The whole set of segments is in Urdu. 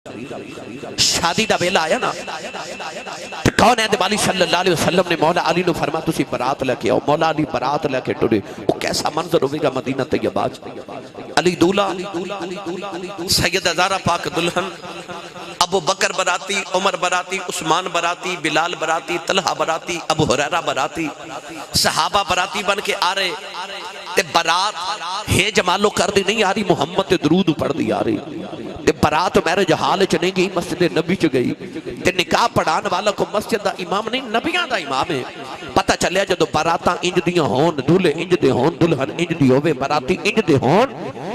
شادی دا ویلا آیا نا کون ہے والی صلی اللہ علیہ وسلم نے مولا علی نو فرمایا تسی برات لے کے آؤ. مولا علی برات لے کے ٹرے. وہ کیسا منظر ہوئے گا مدینہ طیبہ علی دولہ سیدہ زہرا پاک دلہن ابو بکر براتی عمر براتی عثمان براتی بلال براتی طلحہ براتی ابو ہریرہ براتی صحابہ براتی بن کے آ رہے تے برات ہے جمالو کر دی نہیں آ رہی محمد تے درود پڑھ دی آ رہی تے برات میرے جہال چ نہیں گئی مسجد نبی چ گئی تے نکاح پڑھان والا کو مسجد دا امام نہیں نبیاں دا امام ہے. پتہ چلیا جدو براتاں انج دیاں ہون دولے انج دے ہون دلہن انج دی ہوئے براتی انج دے ہون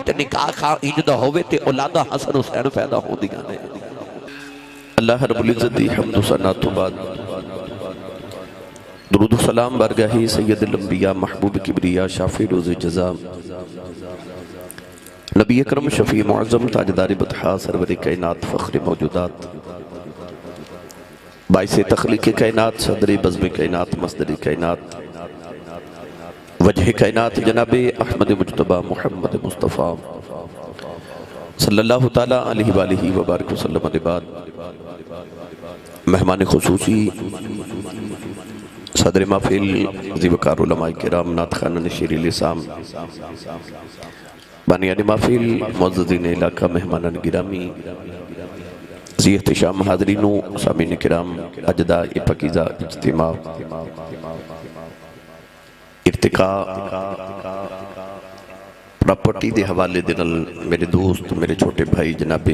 تے نکاح خواہ انج دا ہوئے تے اولادہ حسن حسین پیدا ہو دی گانے. اللہ رب العزت دی حمد و ثنا تو بعد درود و سلام برگاہی سید الانبیاء محبوب کبریا شافی روز جزا نبی اکرم شفیع معظم تاجدار بطحا سرور کائنات فخر موجودات باعث تخلیق کائنات صدر بزم کائنات مصدر کائنات وجہ کائنات جناب احمد مجتبہ محمد مصطفیٰ صلی اللہ تعالیٰ علیہ وآلہ وبارک وسلم بعد مہمان خصوصی صدر محفل ذیوکار علماء کرام نعت خوانان شیر لسام بانیان محفل معززین علاقہ مہمانان گرامی ذی احتشام حاضرینو سامعین کرام اجداء پاکیزہ اجتماع ارتقاء پراپرٹی دے حوالے دنل میرے دوست میرے چھوٹے بھائی جناب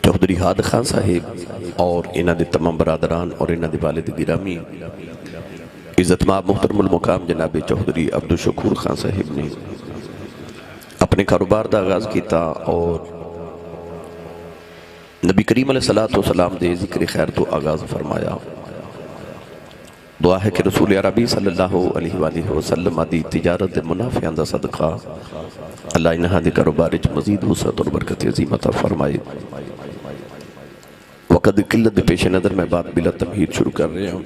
چودھری ہاد خان صاحب اور انہ دے تمام برادران اور انہ دے والد گرامی عزت مآب محترم المقام جناب چودھری عبدالشکور خان صاحب نے اپنے کاروبار دا آغاز کیتا اور نبی کریم علیہ السلام دے ذکر خیر تو آغاز فرمایا. دعا ہے کہ رسول عربی صلی اللہ علیہ وآلہ وسلم آدھی تجارت منافعہ دا صدقہ اللہ انہا دے کاروبار مزید وسعت اور برکت عظیم عطا فرمائے. وقت قلت پیش نظر میں بات بلا تمہید شروع کر رہے ہیں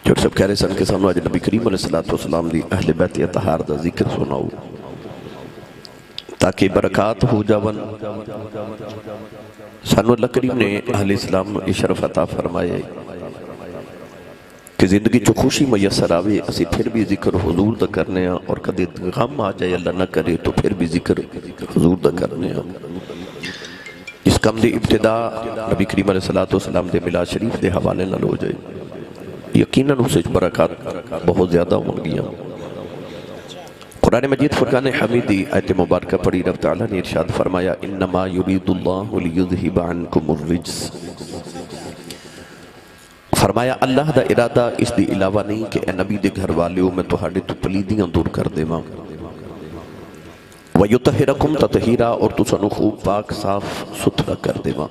جو سب کہہ رہے سن کے سامنے آج نبی کریم علیہ السلام دی اہل بیت اطہار دا ذکر سناؤ تاکہ برکات ہو جاون. سانو اللہ کریم نے اہل اسلام اشرف عطا فرمائے کہ زندگی چو خوشی میسر آوے اسی پھر بھی ذکر حضور دا کرنے ہیں اور کدی غم آ جائے اللہ نہ کرے تو پھر بھی ذکر حضور دا کرنے ہیں. اس کم دے ابتدا نبی کریم علیہ السلام دے ملاد شریف دے حوالے نہ لو جائے یقیناً اسے برکات بہت زیادہ ہوں گیا. قرآن مجید فرقان حمیدی آیت مبارکہ پڑھی رب تعالیٰ نے ارشاد فرمایا انما یرید اللہ لیذہب عنکم الرجس. فرمایا اللہ دا ارادہ اس دی علاوہ نہیں کہ اے نبی دے گھر والیوں میں تہاڈے تو پلیدیاں دور کر دے ماں وَيُطَهِرَكُمْ تَطْهِيرًا اور تسانو خوب پاک صاف ستھرا کر دے ماں.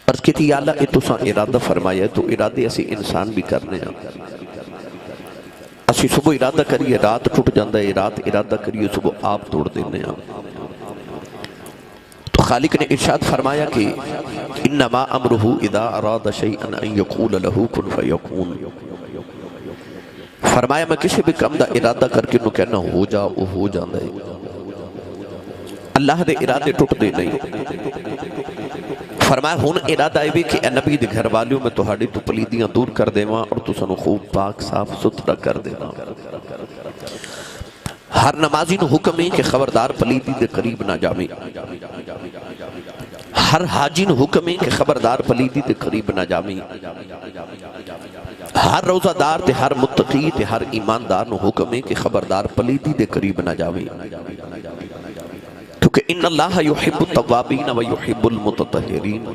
عرض کی تھی اللہ اے تساں ارادہ فرمایا تو ارادے اسی انسان بھی کرنے ہیں. اسی صبح ارادہ کریے رات ٹوٹ جاندہ ہے رات ارادہ کریے صبح آپ توڑ دینے ہیں. تو خالق نے ارشاد فرمایا کہ انما امرہ اذا اراد شیئا ان یقول له کن فیکون. فرمایا میں کسی بھی کم دا ارادہ کر کے انہوں کہنا ہو جا وہ ہو جاندہ ہے. اللہ دے ارادے ٹوٹ دے نہیں. فرمایا ہون ارادہ ہے بھی کہ اے نبی دے گھر والیوں میں تہاڈی تو پلیدیاں دور کر دے ماں اور تو سنو خوب پاک صاف ستھرا کر دے ماں. ہر نمازی نو حکم ہے کہ خبردار پلیدی دے قریب نہ جامے. ہر حاجی نو حکم ہے کہ خبردار پلیدی دے قریب نہ جامے. ہر روزہ دار تے ہر متقی تے ہر ایماندار نو حکم ہے کہ خبردار پلیدی دے قریب نہ جاوے کیونکہ ان اللہ یحب التوابین و یحب المتطہرین.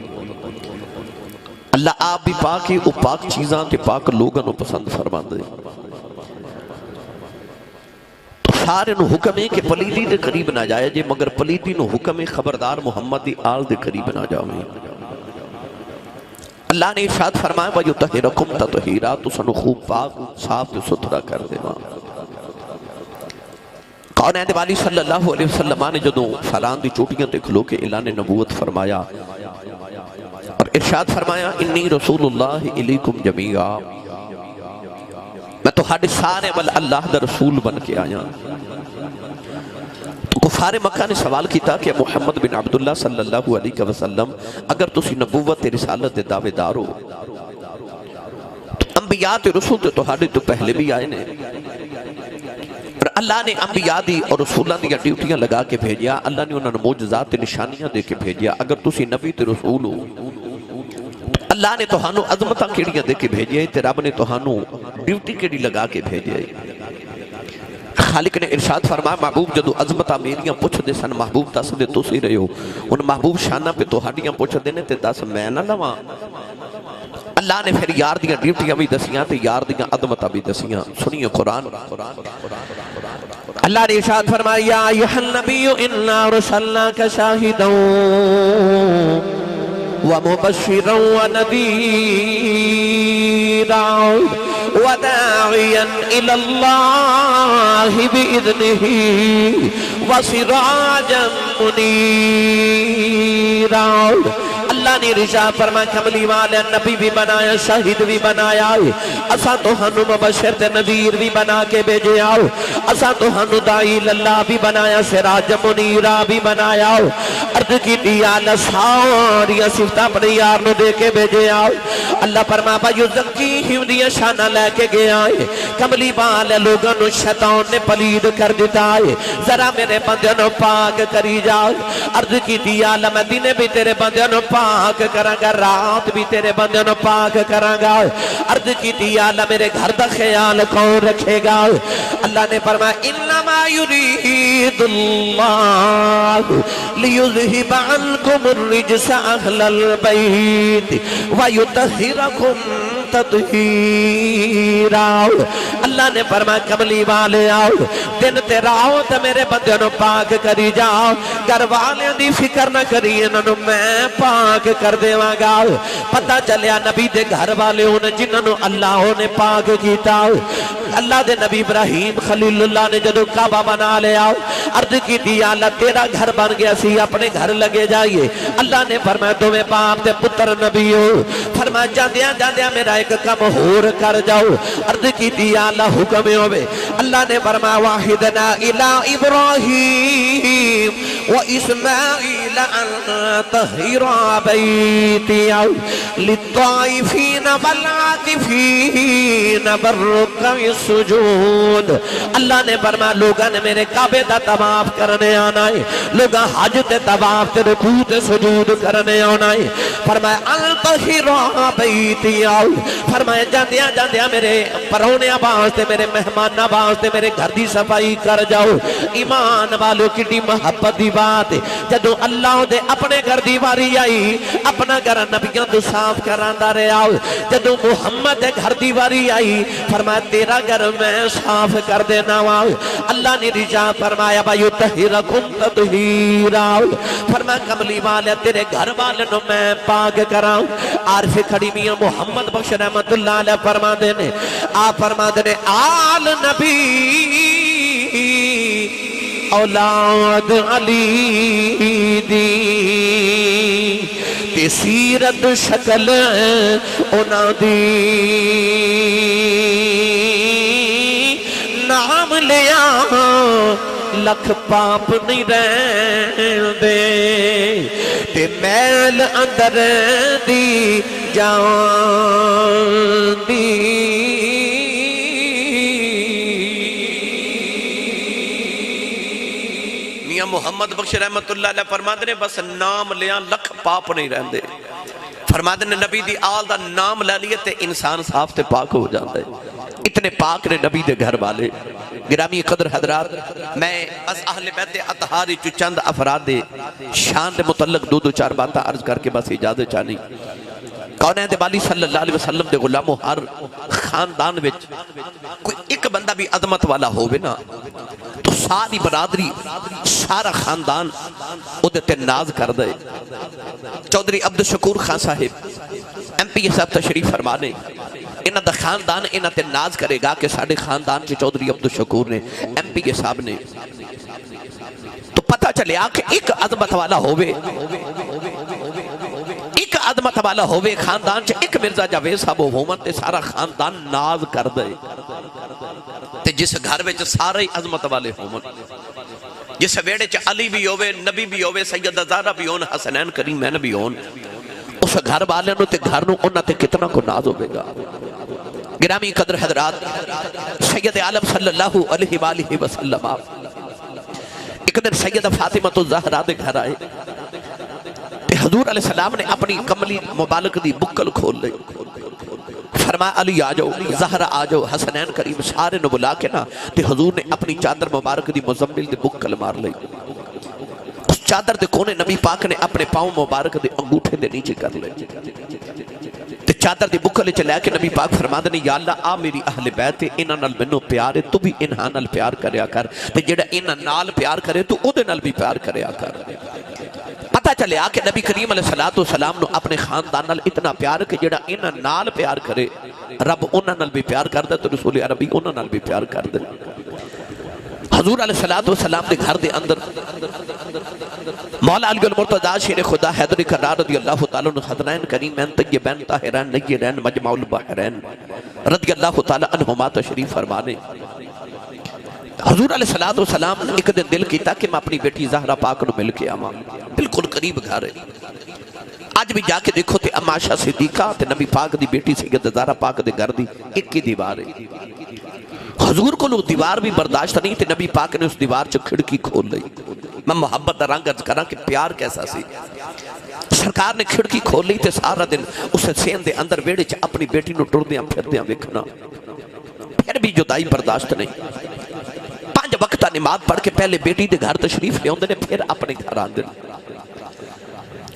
اللہ آپ بھی پاک ہے وہ پاک چیزاں تے پاک لوگاں نو پسند فرما دے. تو سارے نو حکم ہے کہ پلیدی دے قریب نہ جائے جے مگر پلیدی نو حکم ہے خبردار محمد دی آل دے قریب نہ جاوے. اللہ نے ارشاد فرمایا وَيُطَهِرَكُمْ تَطْهِيرًا تو سنو خوب پاک صاف ستھرا کر دے ماں. کونین والی صلی اللہ علیہ وسلم نے جدوں فلان دی چوٹیاں تے کھلو کے اعلان نبوت فرمایا اور ارشاد فرمایا انی رسول اللہ علیکم جمیعا میں تو ہڈ سارے وال اللہ دا رسول بن کے آیا. کفار مکہ نے سوال کیتا کہ محمد بن عبداللہ صلی اللہ علیہ وسلم اگر تسی نبوت رسالت دے دعوے دار ہو تو انبیاء تے رسول تے تہاڈے تو پہلے بھی آئے نے، اور اللہ نے انبیاء دی اور رسولان دی ڈیوٹیاں لگا کے بھیجیا، اللہ نے انہاں نوں معجزات تے نشانیاں دے کے بھیجیا، اگر تسی نبی تے رسول ہو اللہ نے تہانوں عظمتاں کیڑیاں دے کے بھیجیا تے رب نے تہانوں ڈیوٹی کیڑی لگا کے بھیجیا۔ خالق نے ارشاد فرمایا محبوب جدو عظمتاں میریاں پوچھ دے سن محبوب دس دے تو سی رہے ہو، ان محبوب شانہ پہ تہاڈیاں پوچھ دینے تے دس میں نہ لواں۔ اللہ نے پھر یار دیاں ڈیوٹیاں بھی دسیاں تے یار دیاں عظمتاں بھی دسیاں، سنیے قرآن۔ اللہ نے ارشاد فرمایا یا ایھا النبی انا ارسلناک شاہدا ومبشرا ونذیرا وداعیا الی اللہ بإذنہ وسراجا منیرا۔ اللہ نے ارشاد فرمایا کملی والے نبی بھی بنایا، شاہد بھی بنایا، اساں تہانوں مبشر تے نذیر بھی بنا کے بھیجے آؤ، اساں تہانوں داعی اللہ بھی بنایا، سراج منیرا بھی بنایا، عرض کی دیا ساری صفت اپنے یار نو دے کے بھیجے آؤ۔ اللہ فرمایا یزکیہم دیا شانہ لے کے گیا ہے، کملی والے لوگوں نو شیطان نے پلید کر دیتا ہے، ذرا میرے بندیاں نو پاک کری جاؤ۔ عرض کی دیا میں دن بھی تیرے بندیاں نو پاک کراں گا، رات بھی تیرے بندیاں نو پاک کراں گا۔ عرض کی دیا میرے گھر دا خیال کون رکھے گا؟ اللہ نے فرمایا انما یرید اللہ لیذہب عنکم الرجس اہل البیت ویطہرکم تطہیرا۔ اللہ نے فرمایا کملی والے آؤ، دن تیرا آؤ تو میرے بندیاں نو پاک کری جاؤ، گھر والے دی فکر نہ کری، انہوں نے میں پاک کر دے گا۔ پتہ چلیا نبی دے گھر والے ہونے جنہوں اللہ نے پاک کیتا۔ اللہ دے نبی ابراہیم خلیل اللہ نے جدو کعبہ بنا لیا، عرض کی دیا اللہ تیرا گھر بن گیا سی، اپنے گھر لگے جائیے۔ اللہ نے فرمایا تمہیں باپ تے پتر نبی ہو، فرمایا جاندیاں جاندیاں میرا ایک کم ہور کر جاؤ۔ عرض کی دیا اللہ حکم ہوئے، اللہ نے فرمایا واحدنا الی ابراہیم و اسماعیل ان طہر بیتی للطائفین والعاکفین والرکع السجود۔ اللہ نے فرمایا لوگاں نے میرے کعبے دا طواف کرنے آنا ہے، لوگاں حج تے طواف تے رکوع تے سجود کرنے آنا ہے۔ فرمایا ان طہر بیتی، فرمایا جاندیاں جاندیاں میرے پرونے آباز تے میرے مہمان آباز تے میرے گھر دی صفائی کر جاؤ۔ ایمان والو کٹی محبت دی بات ہے، جدو اللہ دے اپنے گھر دی واری آئی اپنا گھر نبیوں تو صاف کراندہ رہے آؤ، جدو محمد دے گھر دی واری آئی فرمایا تیرا گھر میں صاف کر دینا آؤ۔ اللہ نے رجا فرمایا وَيُطَهِّرَكُمْ تَطْهِيرًا، فرمایا کملی والے تیرے گھر والے نو میں پاک کراؤں۔ عارف کھڑی میاں محمد بخش رحمت اللہ علیہ فرما دینے، آپ فرما دینے آل نبی اولاد علی دی تے سیرت شکل اونا دی نام لیا لکھ پاپ نہیں رہن دے تے میل اندر دی جان دی۔ محمد بخش رحمت اللہ علیہ فرما دے بس نام لیاں لکھ پاپ نہیں رہندے، فرما دے نبی دی آل دا نام لے لیے تے انسان صاف تے پاک ہو جاندے۔ اتنے پاک نے نبی دے گھر والے۔ گرامی قدر حضرات، میں بس اہل بیت اطہاری چو چند افراد دے شان دے متعلق دو چار باتاں عرض کر کے بس اجازت چاہنی۔ کونین دے بالی صلی اللہ علیہ وسلم دے غلاموں ہر خاندان وچ کوئی ایک بندہ بھی عظمت والا ہوئے نا تو ساری برادری سارا خاندان او دیتے ناز کر دے۔ چودھری عبدالشکور خان صاحب ایم پی صاحب تشریف فرمانے، انہ دا خاندان انہ تے ناز کرے گا کہ ساڑھے خاندان کے چودھری عبدالشکور نے ایم پی صاحب نے تو پتہ چلے آ کہ ایک عظمت والا ہوئے، ایک عظمت والا ہوئے خاندان چے ایک مرزا جاوید صاحب ہومن تے سارا خاندان ناز کر دے تے جس گھر وچ سارے عظمت والے ہومن۔ جس ویڑے چ علی بھی ہوئے، نبی بھی ہوئے، سیدہ زہرا بھی ہون، حسنین کریمین بھی ہون، اس گھر والے نو تے گھر نو انہاں تے کتنا کو ناز ہوئے گا۔ گرامی قدر حضرات، سید عالم صلی اللہ علیہ وآلہ وسلم ایک دن سیدہ فاطمہ الزہرا دے گھر آئے تے حضور علیہ السلام نے اپنی کملی مبارک دی بکل کھول لئی، فرمایا علی آ جاؤ، زہرا آ جاؤ، حسنین کریم سارے نو بلا کے نا تے حضور نے اپنی چادر مبارک دی مزمل دی بکل مار لئی۔ اس چادر دے کونے نبی پاک نے اپنے پاؤں مبارک دے انگوٹھے دے نیچے کر لئی تے چادر دی بکل چ لے کے نبی پاک فرما دے یا اللہ آ میری اہل بیت انہاں نال مینوں پیار ہے، تو بھی انہاں نال پیار کریا کر تے جڑا انہاں نال پیار کرے تو او دے نال بھی پیار کریا کر۔ پتہ چلے آ کہ نبی کریم علیہ السلام نو اپنے خاندان نال اتنا پیار کہ جڑا انہاں نال پیار کرے رب انہاں نال بھی پیار کر دے تو رسول عربی انہاں نال بھی پیار کر دے۔ حضور علیہ السلام دے گھر دے اندر مولا علی المرتضی شیر خدا حیدر کرار رضی اللہ تعالیٰ عنہ حسنین کریمین طیبین طاہرین نیرین مجمع البحرین رضی اللہ تعالیٰ عنہما تشریف فرمانے۔ حضور علیہ السلام نے ایک دن دل کیتا کہ میں اپنی بیٹی زہرا پاک نو مل کے آواں، بالکل قریب گھر ہے۔ آج بھی جا کے دیکھو تے اما عائشہ صدیقہ تے نبی پاک دی بیٹی سیدہ زہرا پاک دے گھر دی ایک ہی دیوار ہے۔ حضور کو لوگ دیوار بھی برداشت نہیں تے نبی پاک نے اس دیوار چ کھڑکی کھول لئی۔ میں محبت دا رنگ عرض کراں کہ پیار کیسا سی۔ سرکار نے کھڑکی کھول لی تے سارا دن اس سین دے اندر ویڑے چ اپنی بیٹی نو ٹردیاں پھردیاں ویکھنا، پھر بھی جدائی برداشت نہیں۔ 5 وقتہ نماز پڑھ کے پہلے بیٹی دے گھر تشریف لے اوندے نے، پھر اپنے گھر آندے۔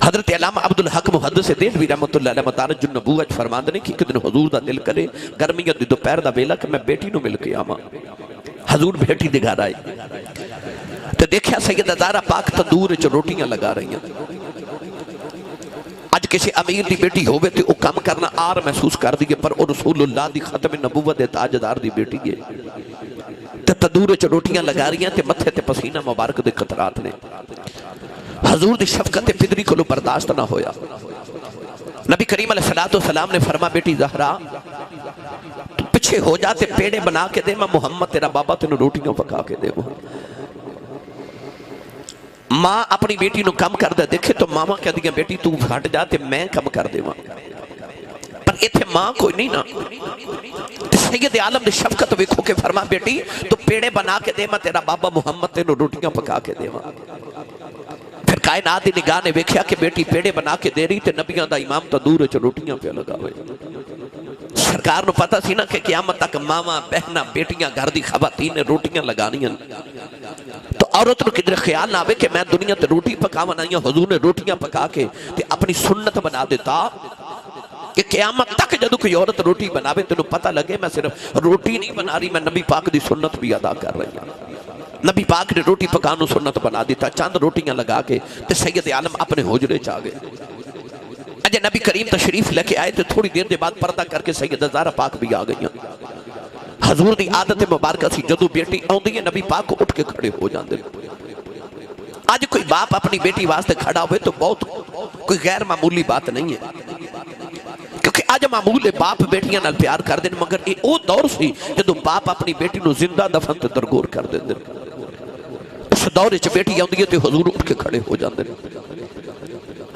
حضرت علامہ عبدالحق محدث دہلوی رحمۃ اللہ علیہ مدارج النبوۃ فرماندے نے کہ ایک دن حضور دا دل کرے گرمیاں دی دوپہر دا ویلا کہ میں بیٹی نو مل کے آواں۔ حضور بیٹی دے گھر آئے تے دیکھیا سیدہ زہرا پاک تندور وچ روٹیاں لگا رہی ہیں۔ اج کسی امیر دی بیٹی ہوئے تے او کام کرنا آر محسوس کر دیئے، پر او رسول اللہ دی ختم نبوت دے تاجدار دی بیٹی ہے تے تندور وچ روٹیاں لگا رہی ہیں تے متھے تے پسینہ مبارک دے قطرات نے۔ حضور دی شفقت فطری کو برداشت نہ ہویا۔ نبی کریم علیہ السلام نے فرما بیٹی زہرا تو پیچھے ہو جاتے پیڑے بنا کے دے، میں محمد تیرا بابا تینوں روٹیاں پکا کے دے۔ ماں اپنی بیٹی نو کم کر دے دیکھے تو ماما کہہ دیا بیٹی تو ہٹ جاتے میں کم کر دے وہاں، پر ایتھے ماں کوئی نہیں نا۔ سید عالم نے شفقت ویکھو کے فرما بیٹی تو پیڑے بنا کے دے، میں تیرا بابا محمد تینوں روٹیاں پکا کے دے وہاں۔ پھر کائنات دی نگاہ نے ویکھیا کہ بیٹی پیڑے بنا کے دے رہی تے نبیاں دا امام تندور وچ روٹیاں پہ لگا ہوئے۔ سرکار نو پتہ سی نا کہ قیامت تک ماما بہنا بیٹیاں گھر دی خواتین نے روٹیاں لگانیاں، تو عورت نو کدھر خیال نہ آوے کہ میں دنیا تے روٹی پکاواں نہیں۔ حضور نے روٹیاں پکا کے تے اپنی سنت بنا دیتا کہ قیامت تک جدو کوئی عورت روٹی بناوے تینوں پتہ لگے میں صرف روٹی نہیں بنا رہی، میں نبی پاک دی سنت بھی ادا کر رہی ہوں۔ نبی پاک نے روٹی پکانو سنت بنا دیتا، چند روٹیاں لگا کے تے سید عالم اپنے حجرے چاہ گئے۔ اجے نبی کریم تشریف لے کے آئے تو تھوڑی دیر دے بعد پردہ کر کے سید زہرا پاک بھی آ گئی۔ حضور دی عادت مبارکہ سی جدو بیٹی آندی ہے نبی پاک کو اٹھ کے کھڑے ہو جاندے۔ آج کوئی باپ اپنی بیٹی واسطے کھڑا ہوئے تو بہت کوئی غیر معمولی بات نہیں ہے، کیونکہ آج معمول باپ بیٹیاں نال پیار کر دیں، مگر یہ او دور سی جدو باپ اپنی بیٹی نو زندہ دفن تے درگور کر دیں۔ اس دور وچ بیٹی آندی ہے تے حضور اٹھ کے کھڑے ہو جاندے۔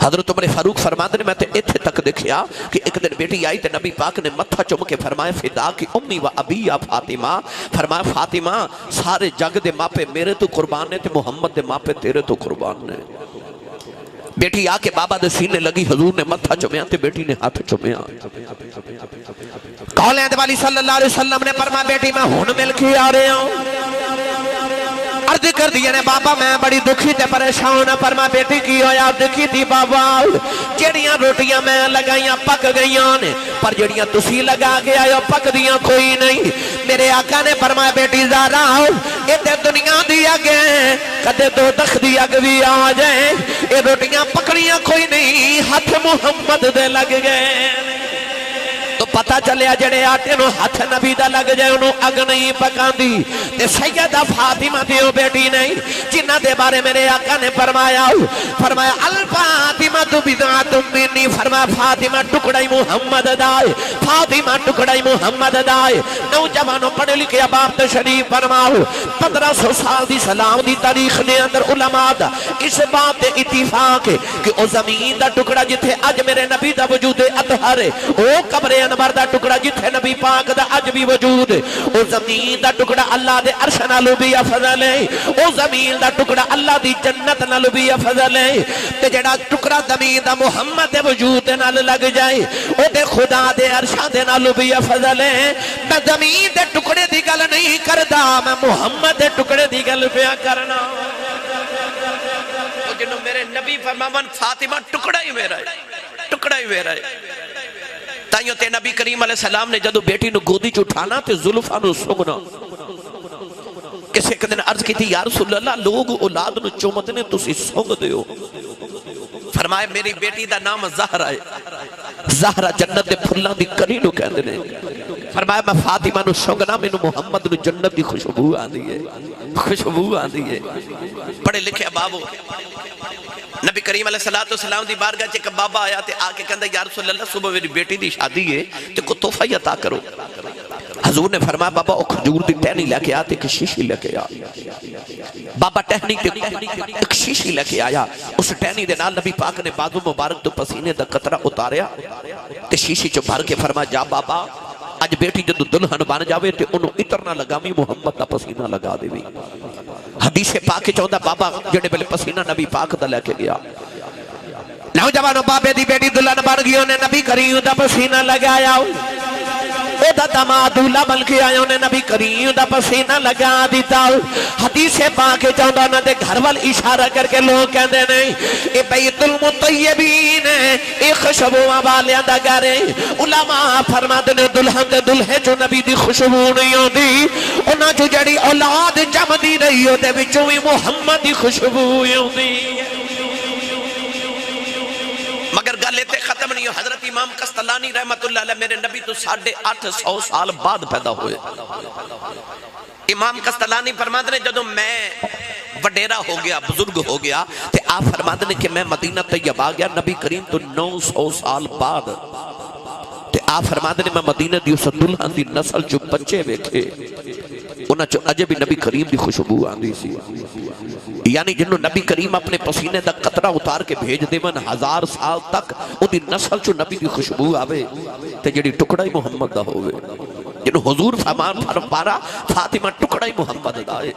حضرت عمر فاروق فرماندے نے میں تے ایتھے تک دیکھیا کہ ایک دن بیٹی آئی تے نبی پاک نے متھا چوم کے فرمایا فدا کی امی و ابی یا فاطمہ، فرمایا فاطمہ سارے جگ دے ماپے میرے تو قربان نے تے محمد دے ماپے تیرے تو قربان نے۔ بیٹی آ کے بابا دے سینے لگی، حضور نے متھا چومیا تے بیٹی نے ہاتھ چومیا۔ کالے دے والی صلی اللہ علیہ وسلم نے فرمایا بیٹی میں ہن مل کے آ رہے ہوں۔ عرض کر دیا نے بابا میں بڑی دکھی تے پریشان، فرما بیٹی کی ہویا؟ دکھی تھی بابا جڑیاں روٹیاں میں لگائیاں پک گئیاں نے، پر جڑیاں تسی لگا کے آئے پک دیاں کوئی نہیں۔ میرے آقا نے فرمایا بیٹی زہرا اے تے دنیا دی اگ ہے، کدے دوزخ دی اگ بھی آ جائے، اے روٹیاں پکڑیاں کوئی نہیں، ہاتھ محمد دے لگ گئے۔ تو پتہ چلیا جڑے آٹے نو ہاتھ نبی دا لگ جائے انہوں اگ نہیں پکاندی۔ تے سیدہ فاطمہ دیو بیٹی نہیں جنہ دے بارے میرے آقا نے فرمایا الفاطمہ فاطمہ بضعۃ منی، فرمایا فاطمہ ٹکڑا ہی محمد دائے، فاطمہ ٹکڑا ہی محمد دائے۔ نوجوانوں پڑھے لکھے باپ تشریف فرماؤ، 1500 سال دی سلام دی تاریخ نے اندر علماء دا اس بات اتفاق ہے کہ او زمین دا ٹکڑا جتھے اج میرے نبی دا وجود اطہر ہے، او قبر انور دا ٹکڑا جتھے نبی پاک دا اج بھی وجود ہے، او زمین دا ٹکڑا اللہ دے عرش نالوں بھی افضل ہے، او زمین دا ٹکڑا اللہ دی جنت نالوں بھی افضل ہے، تے جڑا ٹکڑا زمین دا محمد دے وجود نال لگ جائے او دے خدا دے عرشاں دے نالوں بھی افضل ہے۔ میں زمین دے ٹکڑے دی گل نہیں کردا، میں محمد دے ٹکڑے دی گل پیا کرنا۔ جنہوں میرے نبی فرماون فاطمہ ٹکڑا ہی میرا ہے، ٹکڑا ہی میرا ہے۔ تائیوں تے نبی کریم علیہ السلام نے جدو بیٹی نو گودی چٹھانا تے زلفاں نو سنگنا، کسے ایک دن عرض کی تھی یا رسول اللہ لوگ اولاد نو چومتے نے تسی سنگ دیو، فرمائے میری بیٹی دا نام زہرہ ہے، زہرہ جنت دے پھلاں دی کلی نو کہندے نے، فرمایا میں فاطمہ نو سنگنا مینوں محمد نو جنت دی خوشبو آندی ہے، خوشبو آندی ہے۔ پڑھے لکھے بابو نبی کریم علیہ السلام دی بارگاہ چ ایک بابا آیا تے آ کے کہندا یا رسول اللہ صبح میری بیٹی دی شادی ہے تے کو تحفہ عطا کرو۔ حضور نے فرمایا بابا او کھجور دی ٹہنی لے کے آ تے ایک شیشی لے کے آ۔ بابا ٹہنی تے ایک شیشی لے کے آیا، اس ٹہنی دے نال نبی پاک نے بازو مبارک تو پسینے دا قطرہ اتاریا تے شیشی چ بھر کے فرمایا جا بابا اج بیٹی جدو دلہن بن جاوے تے انہوں اترنا لگامی محمد دا پسینہ لگا دے بھی۔ حدیث پاک چاہتا بابا جڑے بلے پسینہ نبی پاک دا لے کے گیا، نوجوانوں بابے دی بیٹی دلہن بن گئی، انہیں نبی کریم دا پسینہ لگایا، او دا دماد دولہ بن کے آئے انہیں نبی کریم دا پسینہ لگا دیتا۔ حدیث پاک چاہتا انہوں نے گھر وال اشارہ کر کے لوگ کہندے نہیں اے بیت المطیبین اے خوشبو والیاں دا گھر ہے۔ علماء فرماتے نے دلہن دے دلہے جو نبی دی خوشبو نہیں ہوندی، انہاں جو جڑی اولاد جم دی رہی ہو دے وچوں بھی محمد دی خوشبو ہوندی۔ مگر گالے تے ختم نہیں ہو، حضرت امام قسطلانی رحمت اللہ علیہ میرے نبی تو 850 سال بعد پیدا ہوئے۔ امام قسطلانی فرماتے ہیں جدو میں وڈیرا ہو گیا، بزرگ ہو گیا تے آپ فرماتے ہیں کہ میں مدینہ طیبہ آ گیا، نبی کریم تو 900 سال بعد تے آپ فرماتے ہیں میں مدینہ دی اس دلہن دی نسل جو بچے ویکھے انہاں چو اجے بھی نبی کریم دی خوشبو آندی سی، یعنی جنہوں نبی کریم اپنے پسینے دا قطرہ اتار کے بھیج دے من 1000 سال تک او دی نسل چو نبی دی خوشبو آوے تے جڑی ٹکڑا ہی محمد دا ہوئے، جنہوں حضور فرم پارا فاطمہ ٹکڑا ہی محمد دا ہے۔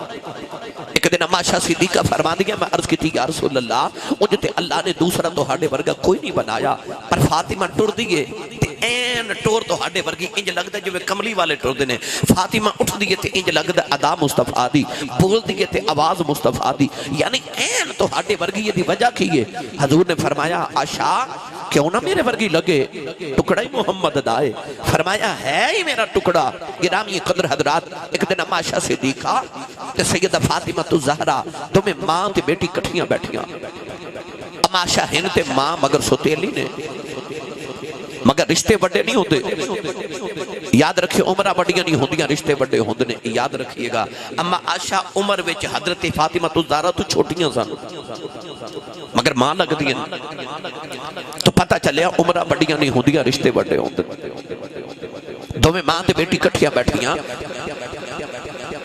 ایک دن عائشہ صدیقہ فرما دیا میں عرض کی تھی یا رسول اللہ مجھے تے اللہ نے دوسرا تو ہاڑے ورگا کوئی نہیں بنایا، پر فاطمہ ٹر دیئے تے این ٹور تو ہاڑے ورگی انج لگتا جو کملی والے ٹور دینے، فاطمہ اٹھ دیئے تے انج لگتا ادا مصطفیٰ دی، بول دیئے تے آواز مصطفیٰ دی، یعنی این تو ہاڑے ورگی یہ دی وجہ کی ہے۔ حضور نے فرمایا عائشہ کیوں نہ میرے ورگی لگے، ٹکڑا ہی محمد دائے، فرمایا ہے ہی میرا ٹکڑا۔ گرامی قدر حضرات ایک دن عائشہ صدیقہ تے سیدہ فاطمہ تو زہرا تمہیں ماں تے بیٹی کٹھیاں بیٹھیاں، عائشہ ہن تے ماں مگر سوتیلی نے، مگر رشتے بڑے نہیں ہوتے، یاد رکھیں عمرہ بڑیاں نہیں ہوندیاں رشتے بڑے ہوندے نے، یاد رکھیے گا۔ اما عائشہ عمر وچ حضرت فاطمہ تو زہرا تو چھوٹیاں سن مگر ماں لگ دیاں، تو پتہ چلیا عمرہ بڑیاں نہیں ہوندیاں رشتے بڑے ہوندے، دو میں ماں تے بیٹی کٹھیاں بیٹھیاں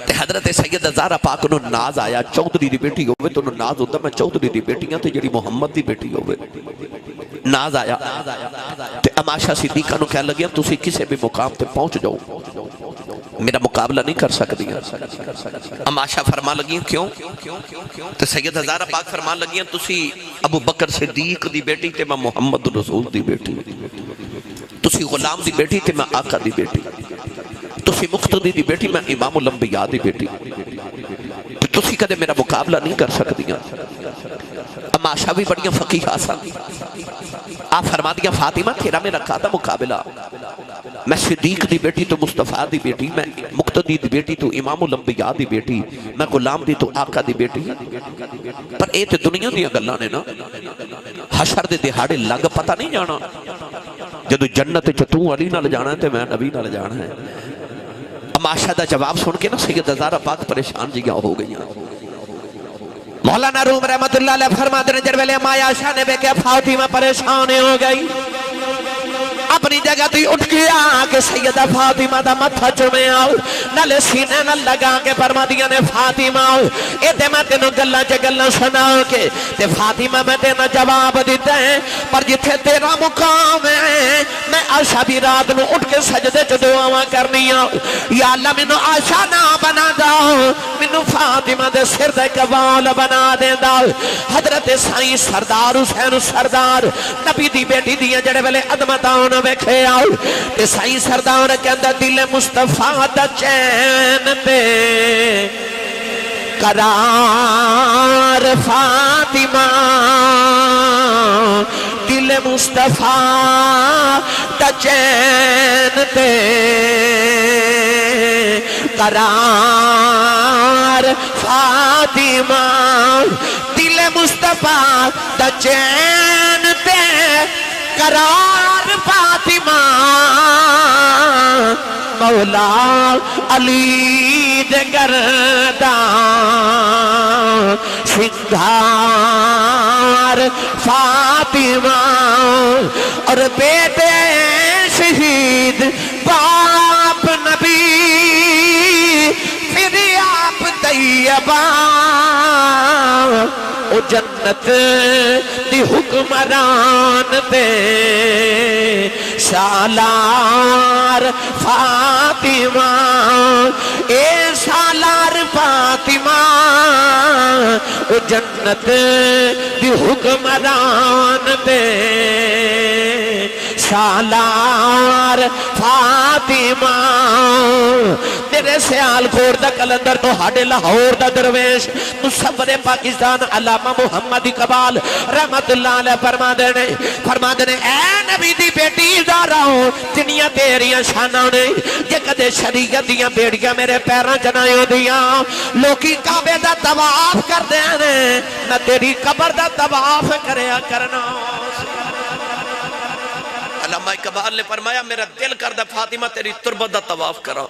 تے حضرت سیدہ زہرا پاک نو ناز آیا، چودھری دی بیٹی ہوئے تو ناز ہوتا میں چودھری دی بیٹیاں تے جڑی محمد دی بیٹی ہوئے، ناز آیا تے عائشہ صدیقہ نو کہہ لگیا تسی کسے بھی مقام تے پہنچ جاؤ، میرا مقابلہ نہیں کر سکتی۔ عائشہ فرما لگی کیوں؟ تے سیدہ زہرا پاک فرما لگی تسی ابو بکر صدیق دی بیٹی تے میں محمد رسول دی بیٹی، تسی غلام دی بیٹی تے میں آقا دی بیٹی، تسی مقتدی دی بیٹی میں امام الانبیاء دی بیٹی، تسی کدے میرا مقابلہ نہیں کر سکتیاں۔ اما عائشہ بھی بڑیاں فقیہ سن، آپ فرما دیا فاطمہ تیرا میرا کہتا مقابلہ، میں صدیق دی بیٹی تو مصطفیٰ دی بیٹی، میں مقتدی دی بیٹی تو امام الانبیاء دی بیٹی، میں غلام دی تو آقا دی بیٹی، پر اے تے دنیا دیا گلاں نے نا، حشر دے دہاڑے لگ پتہ نہیں جانا، جدو جنت چتوں علی نال جانا ہے تے میں نبی نال جانا ہے۔ عائشہ دا جواب سن کے نا سیدہ زہرا پاک پریشان جیاں ہو گئیاں، مولانا روم رحمت اللہ علیہ فرماتے ہیں جب مایا شاہ نے بے کہ فاطمہ پریشان ہو گئی اپنی جگہ تو اٹھ گیا کہ سیدہ فاطمہ دا متھا چومے آؤ نالے سینے نہ لگا کے فرما دیا نے فاطمہ اے تے میں تینوں گلہ چے گلہ سناؤ کے تے فاطمہ میں تینوں جواب دیتا ہے پر جتھے تیرا مقام ہے میں عائشہ بھی رات نو اٹھ کے سجدے چ دعاواں کرنی آؤ یا اللہ مینوں عائشہ نہ بنا داؤ مینوں فاطمہ دے سر دے قوال بنا دے داؤ حضرت سائیں سردار حسین سردار نبی دی بیٹی دیاں جڑے ویلے عظمتاں ویکھے آؤ تے سائیں سردار کے اندر دل مصطفیٰ دا چین تے قرار فاطمہ دل مصطفیٰ دا چین تے قرار فاطمہ دل مصطفیٰ دا چین تے قرار فاطمہ مولا علی دے گردان سنگھار فاطمہ اور بیٹے شہید باپ نبی پھر آپ طیبہ او جنت دی حکمران تے سالار فاطمہ اے سالار فاطمہ او جنت دی حکمران تے سالار فاطمہ میرے سیال کور دا کلندر تو ہاڑے لاہور دا درویش مصور پاکستان علامہ محمد اقبال رحمت اللہ علیہ فرما دینے اے نبی دی بیٹی داراؤں جنیاں تیریاں شانوں نے یہ کدے شریعت دیاں بیڑیاں میرے پیراں جنائیوں دیاں لوکی کعبے دا طواف کر دینے میں تیری قبر دا طواف کریا کرنا علامہ اقبال نے فرمایا میرا دل کردہ فاطمہ تیری تربت دا طواف کرا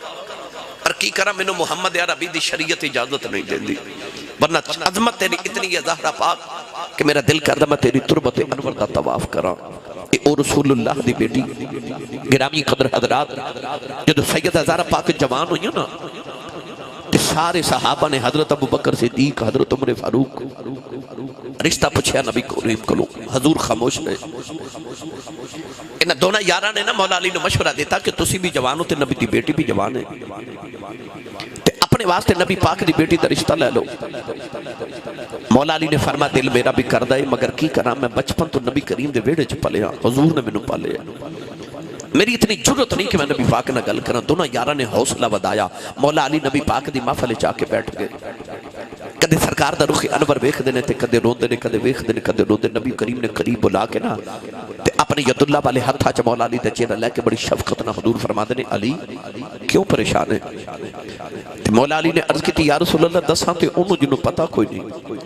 پر کی کرا میں نے محمد عربی دی شریعت اجازت نہیں دیں دی ورنہ عظمت تیری اتنی ہے زہرہ پاک کہ میرا دل کردہ میں تیری تربت انور دا طواف کرا او رسول اللہ دی بیٹی گرامی قدر حضرات جدو سیدہ زہرہ پاک جوان ہوئی نا سارے صحابہ نے حضرت ابو بکر صدیق حضرت عمر فاروق رشتہ پچھیا نبی کریم کو حضور خاموش نے انہاں دونوں یاراں نے نا مولا علی نے مشورہ دیتا کہ تسی بھی جوان ہو تے نبی دی بیٹی بھی جوان ہے تے اپنے واسطے نبی پاک دی بیٹی دا رشتہ لے لو مولا علی نے فرما دل میرا بھی کردہ ہے مگر کی کرا میں بچپن تو نبی کریم دے ویڑے چ پلیا حضور نے مینوں پالیا میری اتنی جرت نہیں کہ میں نبی پاک نہ گل کرا دونوں یاراں نے حوصلہ ودایا مولا علی نبی پاک دی محفل چا کے بیٹھ گئے کدے سرکار دا رخ انور ویکھ دے نے تے کدے روندے نے کدے ویکھ دے نے کدے روندے نبی کریم نے قریب بلا کے نا تے اپنے ید اللہ والے ہتھاں چ مولا علی دا چہرہ لے کے بڑی شفقت نہ حضور فرماندے نے علی کیوں پریشان ہے تے مولا علی نے عرض کی یا رسول اللہ دساں تے اونوں جنوں پتہ کوئی نہیں